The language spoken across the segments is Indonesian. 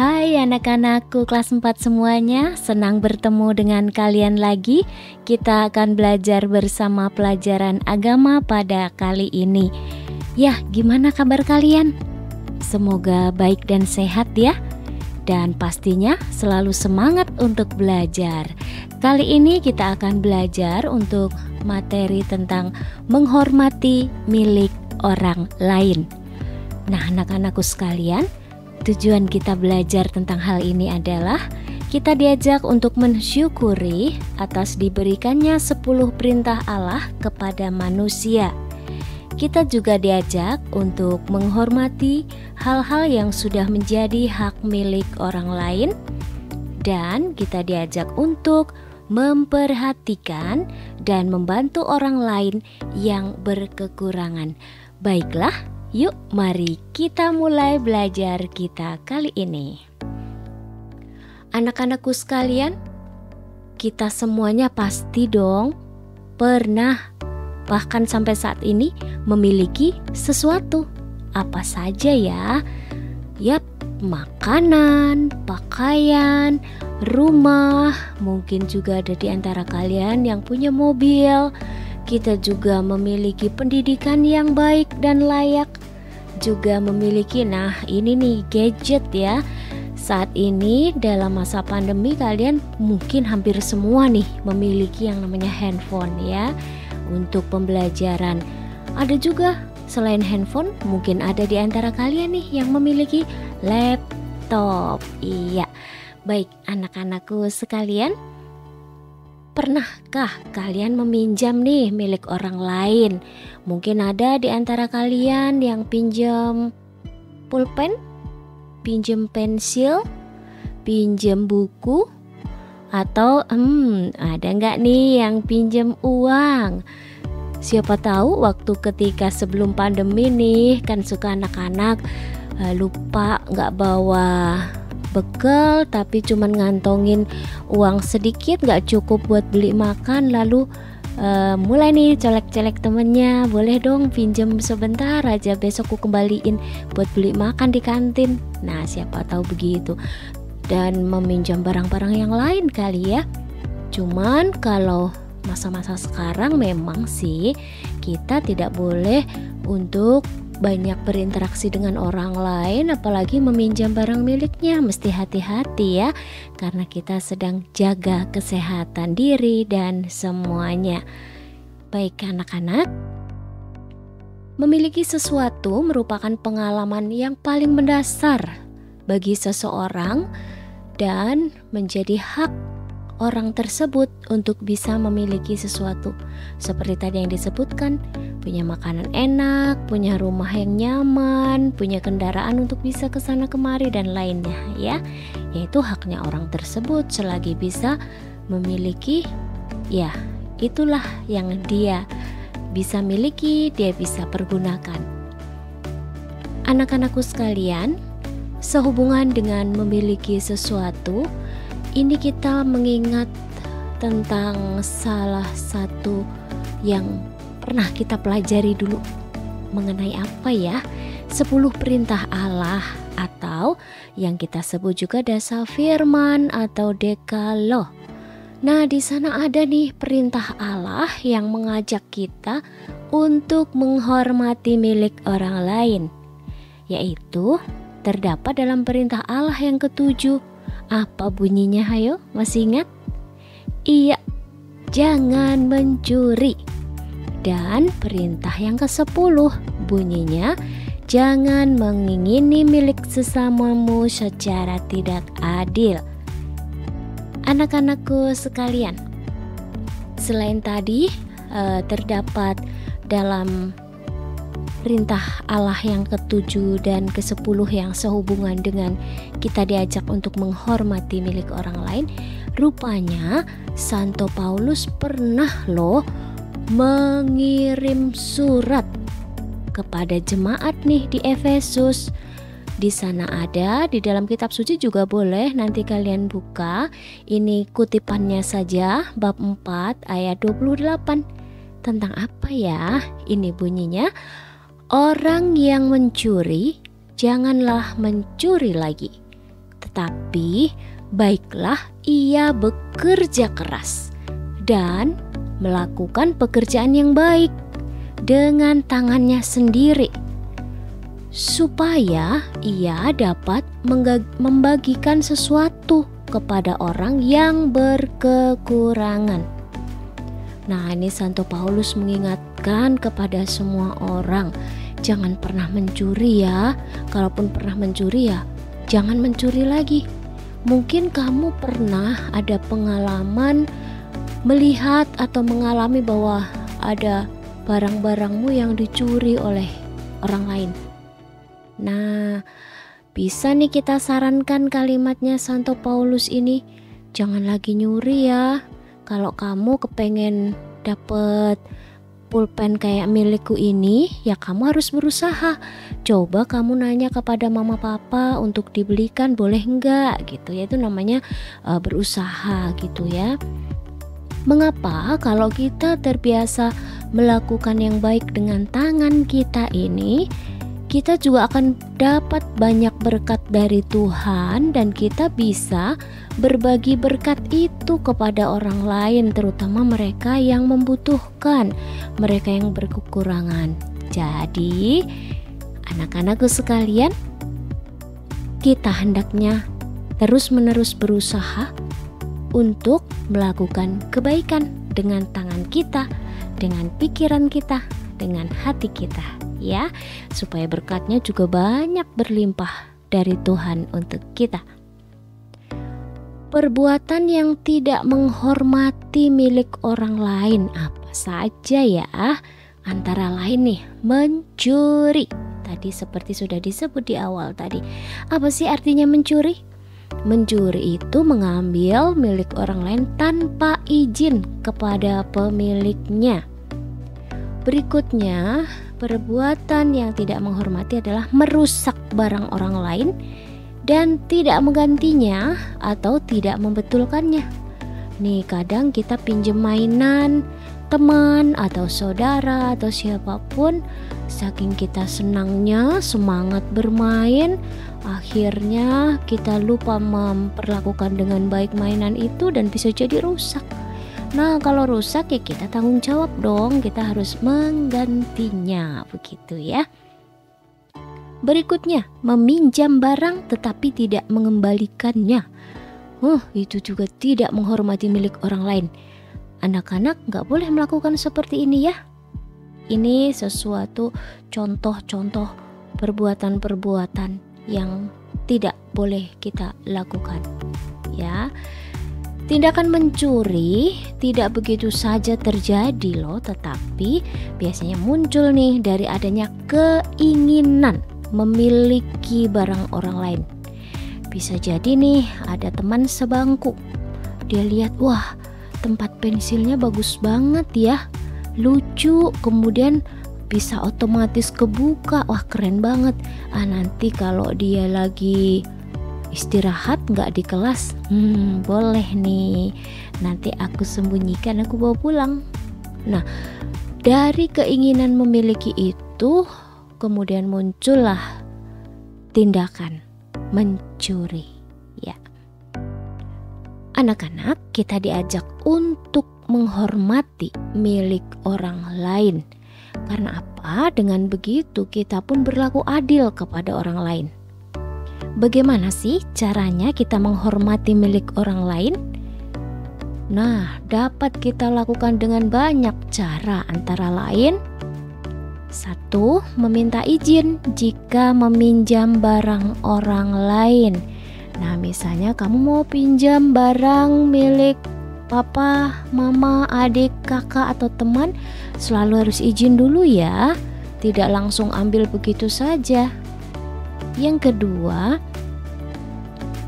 Hai anak-anakku kelas 4 semuanya, senang bertemu dengan kalian lagi. Kita akan belajar bersama pelajaran agama pada kali ini. Ya, gimana kabar kalian? Semoga baik dan sehat ya. Dan pastinya selalu semangat untuk belajar. Kali ini kita akan belajar untuk materi tentang menghormati milik orang lain. Nah, anak-anakku sekalian, tujuan kita belajar tentang hal ini adalah kita diajak untuk mensyukuri atas diberikannya 10 perintah Allah kepada manusia. Kita juga diajak untuk menghormati hal-hal yang sudah menjadi hak milik orang lain, dan kita diajak untuk memperhatikan dan membantu orang lain yang berkekurangan. Baiklah, yuk mari kita mulai belajar kita kali ini. Anak-anakku sekalian, kita semuanya pasti dong pernah, bahkan sampai saat ini memiliki sesuatu. Apa saja ya? Yap, makanan, pakaian, rumah. Mungkin juga ada di antara kalian yang punya mobil. Kita juga memiliki pendidikan yang baik dan layak. Juga memiliki, nah ini nih gadget ya. Saat ini dalam masa pandemi kalian mungkin hampir semua nih memiliki yang namanya handphone ya, untuk pembelajaran. Ada juga selain handphone, mungkin ada di antara kalian nih yang memiliki laptop. Iya, baik anak-anakku sekalian, pernahkah kalian meminjam nih milik orang lain? Mungkin ada di antara kalian yang pinjam pulpen, pinjam pensil, pinjam buku, atau ada nggak nih yang pinjam uang? Siapa tahu waktu ketika sebelum pandemi nih, kan suka anak-anak lupa nggak bawa bekal, tapi cuman ngantongin uang sedikit, nggak cukup buat beli makan, lalu mulai nih colek-colek temennya, boleh dong pinjam sebentar aja, besok ku kembaliin buat beli makan di kantin. Nah, siapa tahu begitu. Dan meminjam barang-barang yang lain kali ya. Cuman kalau masa-masa sekarang memang sih kita tidak boleh untuk banyak berinteraksi dengan orang lain, apalagi meminjam barang miliknya. Mesti hati-hati ya, karena kita sedang jaga kesehatan diri dan semuanya. Baik anak-anak, memiliki sesuatu merupakan pengalaman yang paling mendasar bagi seseorang dan menjadi hak orang tersebut untuk bisa memiliki sesuatu. Seperti tadi yang disebutkan, punya makanan enak, punya rumah yang nyaman, punya kendaraan untuk bisa kesana kemari dan lainnya ya. Yaitu haknya orang tersebut selagi bisa memiliki, ya itulah yang dia bisa miliki, dia bisa pergunakan. Anak-anakku sekalian, sehubungan dengan memiliki sesuatu, ini kita mengingat tentang salah satu yang pernah kita pelajari dulu. Mengenai apa ya? 10 perintah Allah, atau yang kita sebut juga dasar firman atau dekaloh. Nah, di sana ada nih perintah Allah yang mengajak kita untuk menghormati milik orang lain. Yaitu terdapat dalam perintah Allah yang ke-7. Apa bunyinya, hayo? Masih ingat? Iya, jangan mencuri. Dan perintah yang ke-10 bunyinya, jangan mengingini milik sesamamu secara tidak adil. Anak-anakku sekalian, selain tadi terdapat dalam perintah Allah yang ke-7 dan ke-10 yang sehubungan dengan kita diajak untuk menghormati milik orang lain, rupanya Santo Paulus pernah loh mengirim surat kepada jemaat nih di Efesus. Di sana ada, di dalam kitab suci juga boleh nanti kalian buka. Ini kutipannya saja, bab 4 ayat 28. Tentang apa ya? Ini bunyinya, orang yang mencuri, janganlah mencuri lagi, Tapi baiklah ia bekerja keras dan melakukan pekerjaan yang baik dengan tangannya sendiri, supaya ia dapat membagikan sesuatu kepada orang yang berkekurangan. Nah, ini Santo Paulus mengingatkan kepada semua orang, jangan pernah mencuri ya. Kalaupun pernah mencuri ya, jangan mencuri lagi. Mungkin kamu pernah ada pengalaman melihat atau mengalami bahwa ada barang-barangmu yang dicuri oleh orang lain. Nah, bisa nih kita sarankan kalimatnya Santo Paulus ini, jangan lagi nyuri ya. Kalau kamu kepengen dapet pulpen kayak milikku ini, ya kamu harus berusaha. Coba kamu nanya kepada mama papa untuk dibelikan, boleh enggak gitu ya. Itu namanya berusaha gitu ya. Mengapa kalau kita terbiasa melakukan yang baik dengan tangan kita ini, kita juga akan dapat banyak berkat dari Tuhan dan kita bisa berbagi berkat itu kepada orang lain, terutama mereka yang membutuhkan, mereka yang berkekurangan. Jadi, anak-anakku sekalian, kita hendaknya terus-menerus berusaha untuk melakukan kebaikan dengan tangan kita, dengan pikiran kita, dengan hati kita, ya, supaya berkatnya juga banyak berlimpah dari Tuhan untuk kita. Perbuatan yang tidak menghormati milik orang lain apa saja ya? Antara lain nih, mencuri. Tadi seperti sudah disebut di awal tadi. Apa sih artinya mencuri? Mencuri itu mengambil milik orang lain tanpa izin kepada pemiliknya. Berikutnya, perbuatan yang tidak menghormati adalah merusak barang orang lain dan tidak menggantinya atau tidak membetulkannya. Nih, kadang kita pinjam mainan teman atau saudara atau siapapun, saking kita senangnya, semangat bermain, akhirnya kita lupa memperlakukan dengan baik mainan itu dan bisa jadi rusak. Nah, kalau rusak ya kita tanggung jawab dong, kita harus menggantinya, begitu ya. Berikutnya, meminjam barang tetapi tidak mengembalikannya. Itu juga tidak menghormati milik orang lain. Anak-anak gak boleh melakukan seperti ini ya. Ini sesuatu contoh-contoh perbuatan-perbuatan yang tidak boleh kita lakukan ya. Tindakan mencuri tidak begitu saja terjadi loh, tetapi biasanya muncul nih dari adanya keinginan memiliki barang orang lain. Bisa jadi nih ada teman sebangku, dia lihat, wah tempat pensilnya bagus banget ya, lucu, kemudian bisa otomatis kebuka, wah keren banget. Nanti kalau dia lagi istirahat nggak di kelas, boleh nih, nanti aku sembunyikan, aku bawa pulang. Nah, dari keinginan memiliki itu kemudian muncullah tindakan mencuri ya. Anak-anak, kita diajak untuk menghormati milik orang lain. Karena apa? Dengan begitu kita pun berlaku adil kepada orang lain. Bagaimana sih caranya kita menghormati milik orang lain? Nah, dapat kita lakukan dengan banyak cara, antara lain 1. Meminta izin jika meminjam barang orang lain. Nah, misalnya kamu mau pinjam barang milik papa, mama, adik, kakak, atau teman, selalu harus izin dulu ya. Tidak langsung ambil begitu saja. Yang kedua,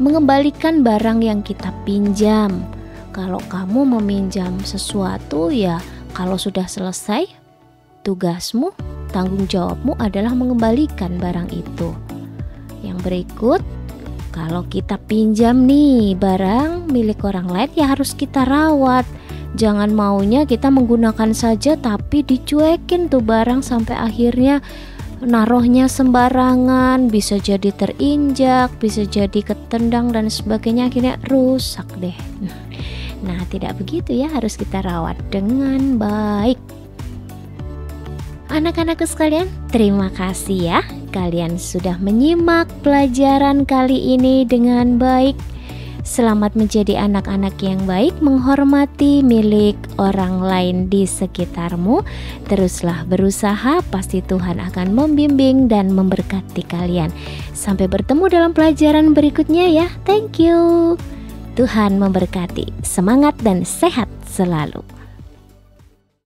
mengembalikan barang yang kita pinjam. Kalau kamu meminjam sesuatu ya, kalau sudah selesai tugasmu, tanggung jawabmu adalah mengembalikan barang itu. Yang berikut, kalau kita pinjam nih barang milik orang lain ya harus kita rawat. Jangan maunya kita menggunakan saja tapi dicuekin tuh barang sampai akhirnya naruhnya sembarangan, bisa jadi terinjak, bisa jadi ketendang dan sebagainya, akhirnya rusak deh. Nah, tidak begitu ya, harus kita rawat dengan baik. Anak-anakku sekalian, terima kasih ya, kalian sudah menyimak pelajaran kali ini dengan baik. Selamat menjadi anak-anak yang baik, menghormati milik orang lain di sekitarmu. Teruslah berusaha, pasti Tuhan akan membimbing dan memberkati kalian. Sampai bertemu dalam pelajaran berikutnya ya. Thank you. Tuhan memberkati. Semangat dan sehat selalu.